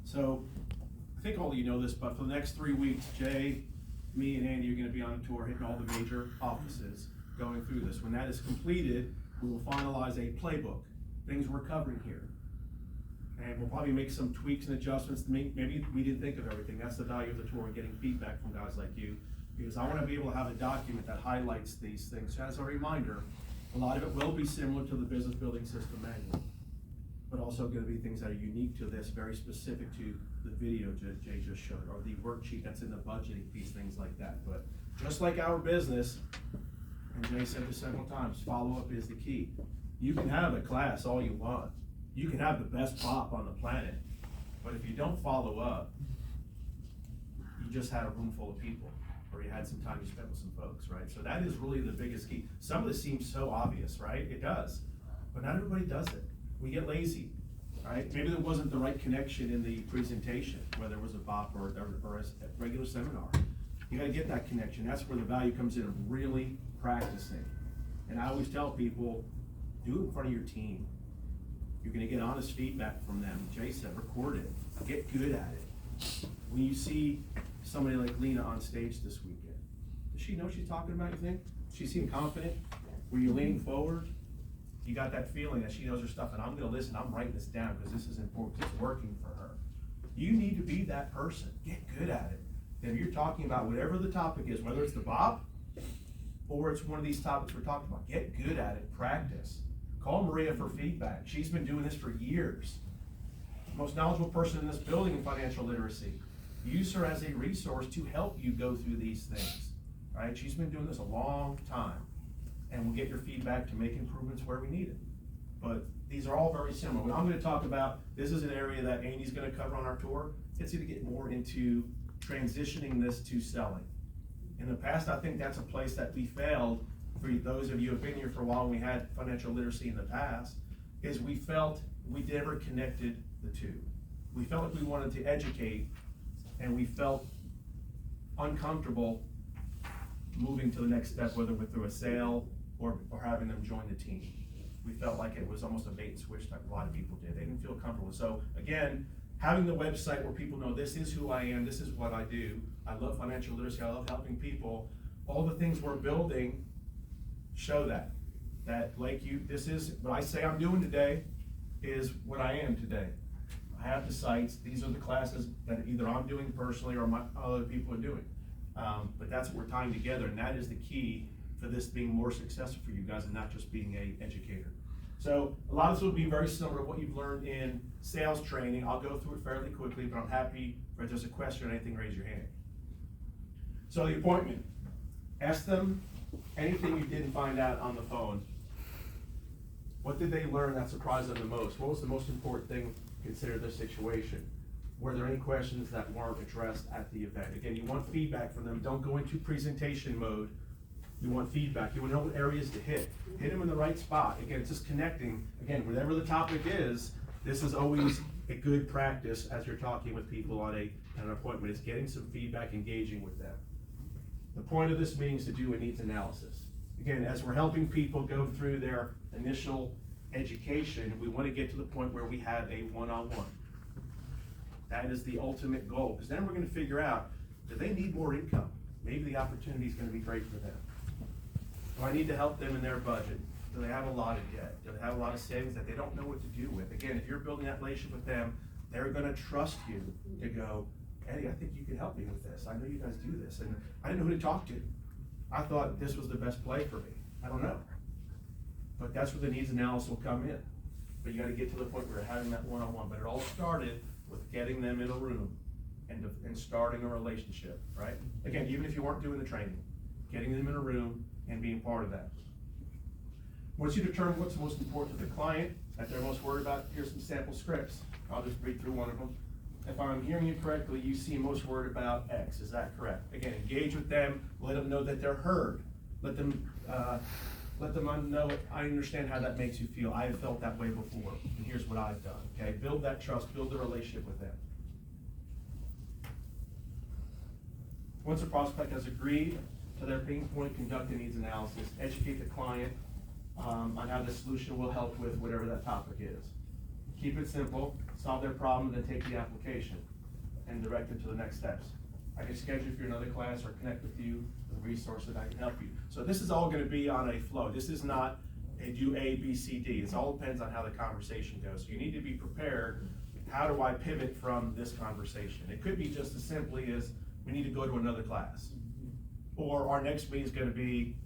So, I think all of you know this, but for the next 3 weeks, Jay, me, and Andy are gonna be on a tour, hitting all the major offices, going through this. When that is completed, we will finalize a playbook, things we're covering here. And we'll probably make some tweaks and adjustments to maybe we didn't think of everything. That's the value of the tour and getting feedback from guys like you. Because I wanna be able to have a document that highlights these things. So as a reminder, a lot of it will be similar to the business building system manual, but also gonna be things that are unique to this, very specific to the video Jay just showed, or the worksheet that's in the budgeting piece, things like that. But just like our business, and Jay said this several times, follow-up is the key. You can have a class all you want. You can have the best pop on the planet, but if you don't follow up, you just had a room full of people, or you had some time you spent with some folks, right? So that is really the biggest key. Some of this seems so obvious, right? It does, but not everybody does it. We get lazy, right? Maybe there wasn't the right connection in the presentation, whether it was a BOP or a regular seminar. You gotta get that connection. That's where the value comes in of really practicing. And I always tell people, do it in front of your team. You're gonna get honest feedback from them. Jay said, record it, get good at it. When you see somebody like Lena on stage this weekend, does she know what she's talking about, you think? She seemed confident? Were you leaning forward? You got that feeling that she knows her stuff, and I'm gonna listen, I'm writing this down because this is important, it's working for her. You need to be that person, get good at it. And if you're talking about whatever the topic is, whether it's the BOP, or it's one of these topics we're talking about, get good at it, practice. Call Maria for feedback. She's been doing this for years. Most knowledgeable person in this building in financial literacy. Use her as a resource to help you go through these things, right? She's been doing this a long time, and we'll get your feedback to make improvements where we need it. But these are all very similar. What I'm gonna talk about, this is an area that Andy's gonna cover on our tour. It's gonna get more into transitioning this to selling. In the past, I think that's a place that we failed. For those of you who have been here for a while, and we had financial literacy in the past, is we felt we never connected the two. We felt like we wanted to educate, and we felt uncomfortable moving to the next step, whether through a sale or having them join the team. We felt like it was almost a bait and switch type. A lot of people did. They didn't feel comfortable. So again, having the website where people know this is who I am, this is what I do. I love financial literacy. I love helping people. All the things we're building show that like you, this is what I say I'm doing today is what I am today. I have the sites. These are the classes that either I'm doing personally or my other people are doing. But that's what we're tying together, and that is the key for this being more successful for you guys and not just being an educator. So a lot of this will be very similar to what you've learned in sales training. I'll go through it fairly quickly, but I'm happy if there's a question or anything, raise your hand. So the appointment, ask them anything you didn't find out on the phone. What did they learn that surprised them the most? What was the most important thing consider their situation? Were there any questions that weren't addressed at the event? Again, you want feedback from them. Don't go into presentation mode. You want feedback. You want to know what areas to hit. Hit them in the right spot. Again, it's just connecting. Again, whatever the topic is, this is always a good practice as you're talking with people on an appointment, is getting some feedback, engaging with them. The point of this meeting is to do a needs analysis. Again, as we're helping people go through their initial education, we want to get to the point where we have a one-on-one. That is the ultimate goal, because then we're going to figure out, do they need more income? Maybe the opportunity is going to be great for them. Do I need to help them in their budget? Do they have a lot of debt? Do they have a lot of savings that they don't know what to do with? Again, if you're building that relationship with them, they're going to trust you to go, Eddie, I think you can help me with this. I know you guys do this. And I didn't know who to talk to. I thought this was the best play for me. I don't know. But that's where the needs analysis will come in. But you got to get to the point where you're having that one-on-one. But it all started with getting them in a room and starting a relationship, right? Again, even if you weren't doing the training, getting them in a room and being part of that. Once you determine what's most important to the client, that they're most worried about, here's some sample scripts. I'll just read through one of them. If I'm hearing you correctly, you seem most worried about X. Is that correct? Again, engage with them. Let them know that they're heard. Let them know, I understand how that makes you feel. I have felt that way before, and here's what I've done. Okay, build that trust, build the relationship with them. Once a prospect has agreed to their pain point, conduct a needs analysis, educate the client on how the solution will help with whatever that topic is. Keep it simple. solve their problem, then take the application and direct them to the next steps. I can schedule you for another class or connect with you with a resource that I can help you. So this is all gonna be on a flow. This is not a do A, B, C, D. It all depends on how the conversation goes. So you need to be prepared. How do I pivot from this conversation? It could be just as simply as we need to go to another class. Or our next meeting is gonna be,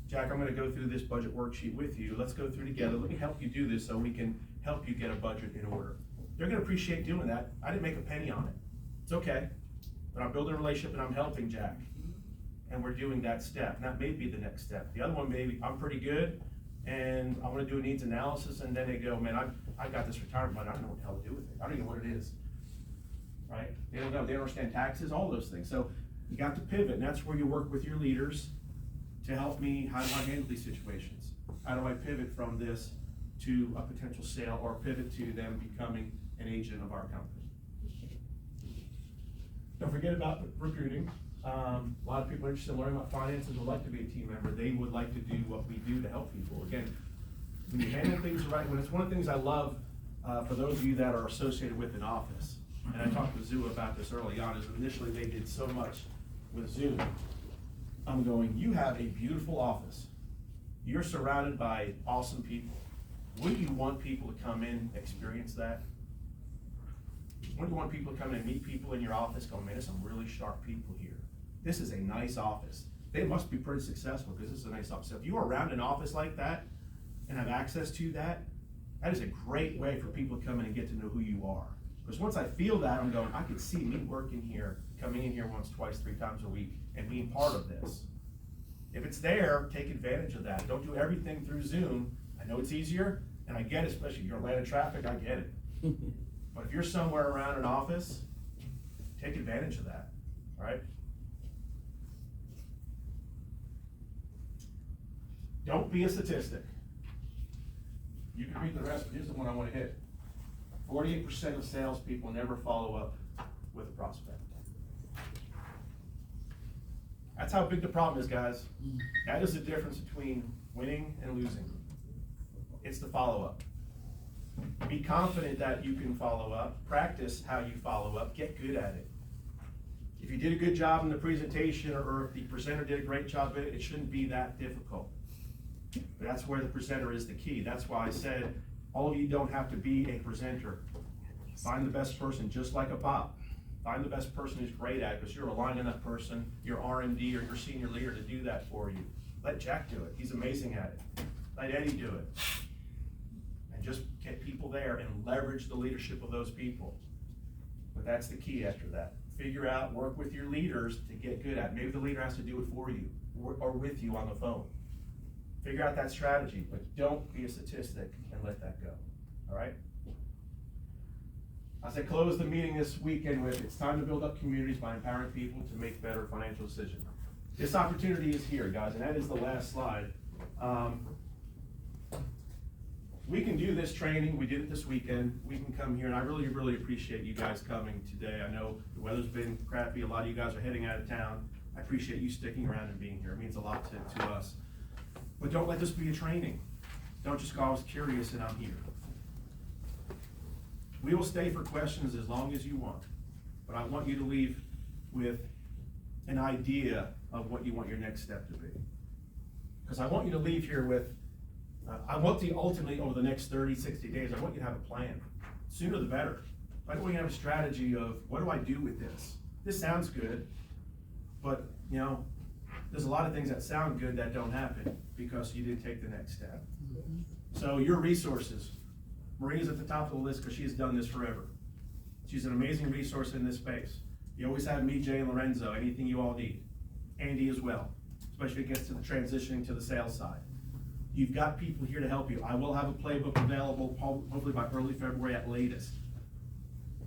Jack, I'm gonna go through this budget worksheet with you. Let's go through together. Let me help you do this so we can help you get a budget in order. They're gonna appreciate doing that. I didn't make a penny on it. It's okay. But I'm building a relationship and I'm helping Jack. And we're doing that step. And that may be the next step. The other one may be, I'm pretty good and I wanna do a needs analysis, and then they go, man, I got this retirement fund, I don't know what the hell to do with it. I don't even know what it is. Right? They don't know, they don't understand taxes, all those things. So you got to pivot, and that's where you work with your leaders to help me, how do I handle these situations? How do I pivot from this to a potential sale, or pivot to them becoming an agent of our company? Don't forget about recruiting. A lot of people are interested in learning about finances, would like to be a team member. They would like to do what we do to help people. Again, when you handle things right, when it's one of the things I love, for those of you that are associated with an office, and I talked with Zoo about this early on, is initially they did so much with Zoom. I'm going, you have a beautiful office. You're surrounded by awesome people. Wouldn't you want people to come in, experience that? Wouldn't you want people to come in and meet people in your office, go, man, there's some really sharp people here. This is a nice office. They must be pretty successful because this is a nice office. So if you are around an office like that and have access to that, that is a great way for people to come in and get to know who you are. Because once I feel that, I'm going, I can see me working here, coming in here once, twice, 3 times a week, and being part of this. If it's there, take advantage of that. Don't do everything through Zoom. I know it's easier, and I get it, especially if you're in Atlanta traffic, I get it. But if you're somewhere around an office, take advantage of that, all right? Don't be a statistic. You can read the rest, but here's the one I want to hit. 48% of salespeople never follow up with a prospect. That's how big the problem is, guys. That is the difference between winning and losing. It's the follow-up. Be confident that you can follow up. Practice how you follow up. Get good at it. If you did a good job in the presentation, or if the presenter did a great job at it, it shouldn't be that difficult. But that's where the presenter is the key. That's why I said, all of you don't have to be a presenter. Find the best person, just like a Bob. Find the best person who's great at it, because you're relying on that person, your R&D or your senior leader, to do that for you. Let Jack do it. He's amazing at it. Let Eddie do it. And just get people there and leverage the leadership of those people. But that's the key after that. Figure out, work with your leaders to get good at it. Maybe the leader has to do it for you or with you on the phone. Figure out that strategy, but don't be a statistic and let that go, all right? As I close the meeting this weekend with, it's time to build up communities by empowering people to make better financial decisions. This opportunity is here, guys, and that is the last slide. We can do this training. We did it this weekend. We can come here, and I really, really appreciate you guys coming today. I know the weather's been crappy. A lot of you guys are heading out of town. I appreciate you sticking around and being here. It means a lot to us. But don't let this be a training. Don't just go, I was curious and I'm here. We will stay for questions as long as you want, but I want you to leave with an idea of what you want your next step to be. Because I want you to leave here with, I want to ultimately, over the next 30, 60 days, I want you to have a plan. Sooner the better. I want you to have a strategy of, what do I do with this? This sounds good, but you know, there's a lot of things that sound good that don't happen because you didn't take the next step. So your resources, Maria's at the top of the list because she has done this forever. She's an amazing resource in this space. You always have me, Jay, and Lorenzo, anything you all need. Andy as well, especially if it gets to the transitioning to the sales side. You've got people here to help you. I will have a playbook available hopefully by early February at latest.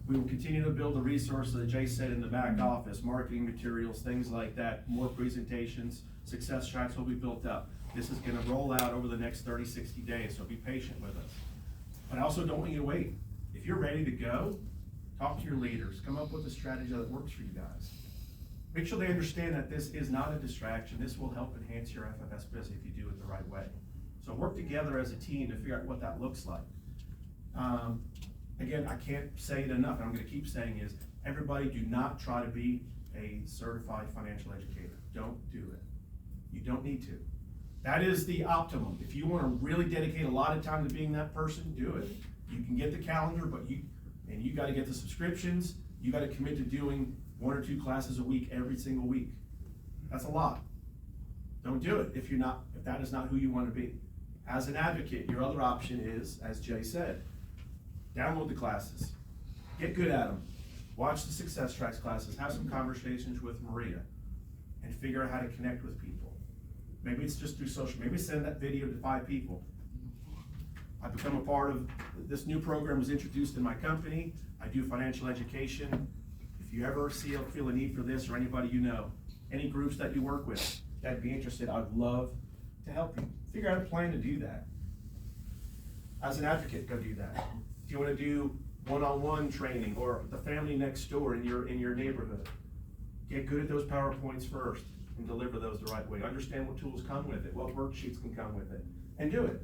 We will continue to build the resources that Jay said in the back office, marketing materials, things like that, more presentations, success tracks will be built up. This is gonna roll out over the next 30, 60 days, so be patient with us. But I also don't want you to wait. If you're ready to go, talk to your leaders, come up with a strategy that works for you guys. Make sure they understand that this is not a distraction. This will help enhance your FFS business if you do it the right way. So work together as a team to figure out what that looks like. again, I can't say it enough, and I'm gonna keep saying is, everybody do not try to be a certified financial educator. Don't do it. You don't need to. That is the optimum. If you wanna really dedicate a lot of time to being that person, do it. You can get the calendar, but you gotta get the subscriptions, you gotta commit to doing 1 or 2 classes a week, every single week. That's a lot. Don't do it if that is not who you wanna be. As an advocate, your other option is, as Jay said, download the classes, get good at them, watch the Success Tracks classes, have some conversations with Maria, and figure out how to connect with people. Maybe it's just through social, maybe send that video to 5 people. I've become a part of, this new program was introduced in my company. I do financial education. If you ever feel a need for this, or anybody you know, any groups that you work with that'd be interested, I'd love to help you. Figure out a plan to do that. As an advocate, go do that. If you wanna do one-on-one training, or the family next door in your neighborhood, get good at those PowerPoints first and deliver those the right way. Understand what tools come with it, what worksheets can come with it, and do it.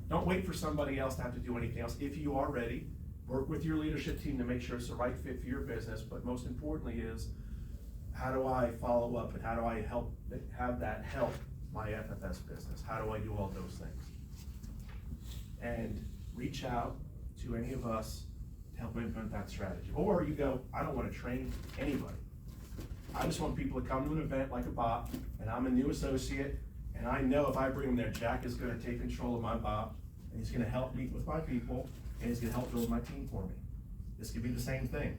Don't wait for somebody else to have to do anything else. If you are ready, work with your leadership team to make sure it's the right fit for your business, but most importantly is, how do I follow up and how do I have that help my FFS business? How do I do all those things? And reach out to any of us to help implement that strategy. Or you go, I don't want to train anybody. I just want people to come to an event like a BOP, and I'm a new associate, and I know if I bring them there, Jack is going to take control of my BOP, and he's going to help meet with my people, and he's going to help build my team for me. This could be the same thing.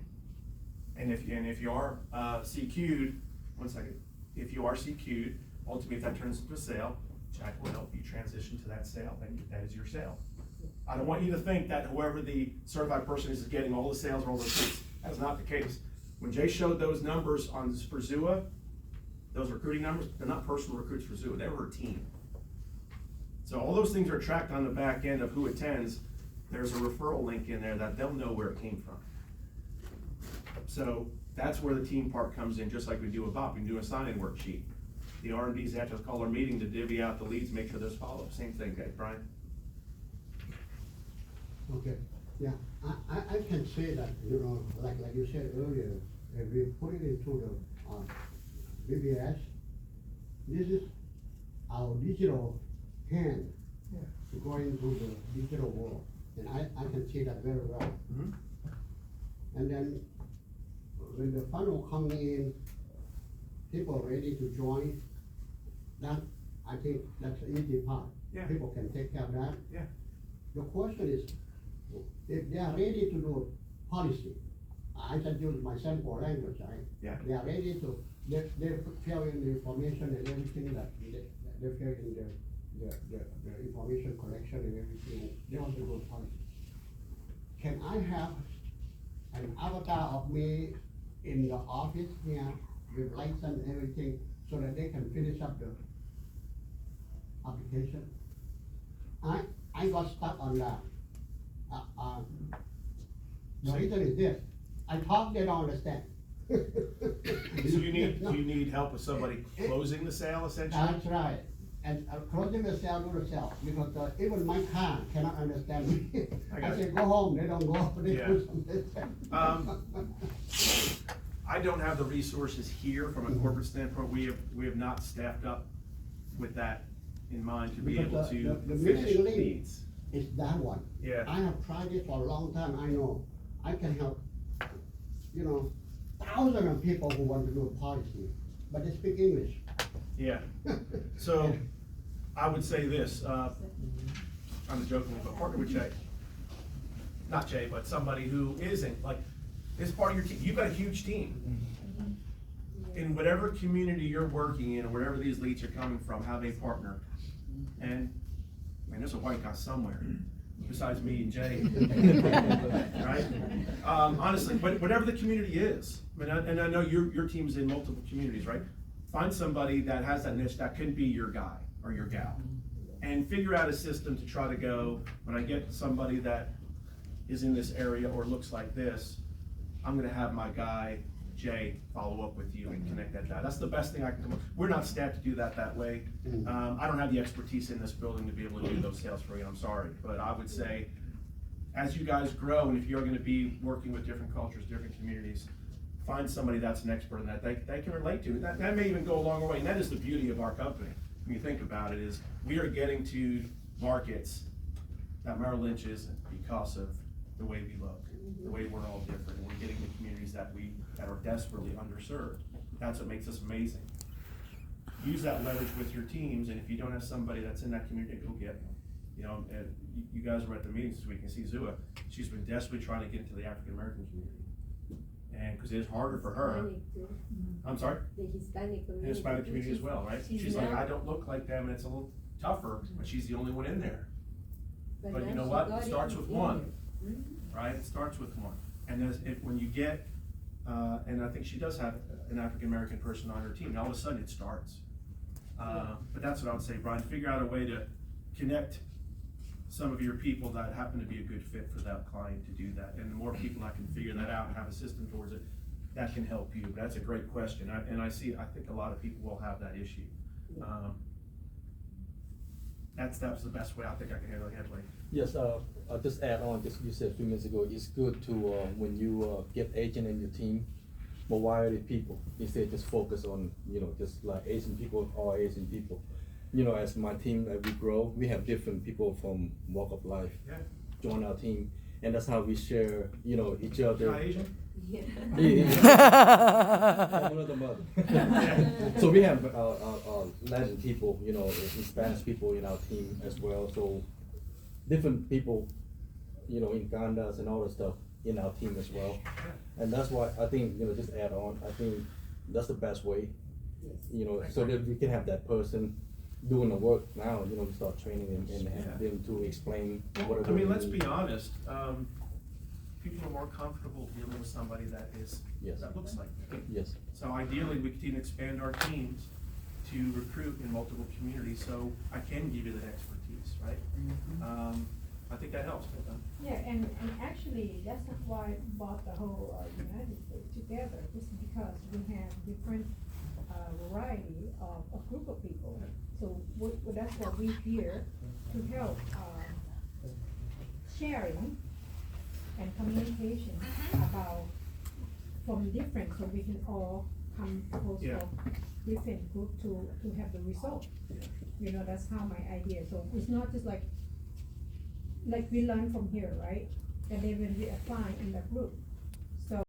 And if you are CQ'd, one second, if you are CQ'd, ultimately if that turns into a sale, Jack will help you transition to that sale, and that is your sale. I don't want you to think that whoever the certified person is getting all the sales or all those things. That is not the case. When Jay showed those numbers for ZUA, those recruiting numbers, they're not personal recruits for ZUA, they were a team. So all those things are tracked on the back end of who attends. There's a referral link in there that they'll know where it came from. So that's where the team part comes in, just like we do a BOP, we do a sign-in worksheet. The R&Ds have to call our meeting to divvy out the leads, make sure there's follow-up. Same thing, guys. Brian? Okay, yeah, I can say that, you know, like you said earlier, we put it into the BBS. This is our digital hand going to the digital world, and I can see that very well. Mm-hmm. And then when the funnel coming in, people are ready to join, that, I think that's the easy part. Yeah. People can take care of that. Yeah. The question is, if they are ready to do policy, I can use my sample language, right? Yeah. They are ready to, they fill in the information and everything that, they fill in the information collection and everything, they want to do policy. Can I have an avatar of me in the office here with lights and everything so that they can finish up the application? I got stuck on that. The reason is this, I talk, they don't understand. So you need help with somebody closing the sale, essentially? That's right, and closing the sale, do the sale, because even my car cannot understand me. I say, go home, they don't go, they do something. I don't have the resources here from a corporate standpoint. We have not staffed up with that in mind to be able to finish leads. It's that one. Yeah. I have tried it for a long time, I know. I can help, you know, thousands of people who want to do a policy, but they speak English. Yeah. So I would say this, I'm joking, but partner with Jay. Not Jay, but somebody who isn't, like, is part of your team. You've got a huge team. In whatever community you're working in, or wherever these leads are coming from, have a partner. And, man, there's a white guy somewhere, besides me and Jay. Right? Honestly, but whatever the community is, and I know your team's in multiple communities, right? Find somebody that has that niche that could be your guy or your gal. And figure out a system to try to go, when I get somebody that is in this area or looks like this, I'm gonna have my guy, Jay, follow up with you and connect that down. That's the best thing I can come up with. We're not staffed to do that way. I don't have the expertise in this building to be able to do those sales for you, I'm sorry. But I would say, as you guys grow, and if you're gonna be working with different cultures, different communities, find somebody that's an expert in that, they can relate to. That may even go a longer way, and that is the beauty of our company. When you think about it, is we are getting to markets that Merrill Lynch isn't because of the way we look, the way we're all different, and we're getting to communities that are desperately underserved. That's what makes us amazing. Use that leverage with your teams, and if you don't have somebody that's in that community, go get them. You know, and you guys were at the meetings this week, and see Zua, she's been desperately trying to get into the African American community. And, cause it's harder for her. Hispanic too. I'm sorry? The Hispanic community. The Hispanic community as well, right? She's like, I don't look like them, and it's a little tougher, but she's the only one in there. But you now know she what? got It starts in with there. one, Mhm. right? It starts with one. And when you get, and I think she does have an African American person on her team, and all of a sudden it starts. But that's what I would say, Brian, figure out a way to connect some of your people that happen to be a good fit for that client to do that. And the more people that can figure that out and have a system towards it, that can help you. That's a great question. I think a lot of people will have that issue. That's the best way I think I can handle it. Yes, I'll just add on, just you said a few minutes ago, it's good to, when you get agent in your team, variety of people, instead of just focus on, just like Asian people, all Asian people. As my team, as we grow, we have different people from walk of life join our team, and that's how we share, each other. You're not Asian? Yeah. One of the mother. So we have Latin people, and Spanish people in our team as well. So different people, in Gandas and all that stuff in our team as well. And that's why I think, just add on, I think that's the best way, so that we can have that person doing the work now, we start training them and have them to explain whatever. I mean, let's be honest, people are more comfortable dealing with somebody that looks like them. Yes. So ideally, we continue to expand our teams to recruit in multiple communities, so I can give you that expertise, right? I think that helps. Yeah, and actually, that's not why I brought the whole United States together, just because we have different variety of a group of people. So that's what we're here to help sharing and communication about from different, so we can all come close Yeah. from different group to have the result. That's how my idea. So it's not just like we learn from here, right? And then when we apply in the group,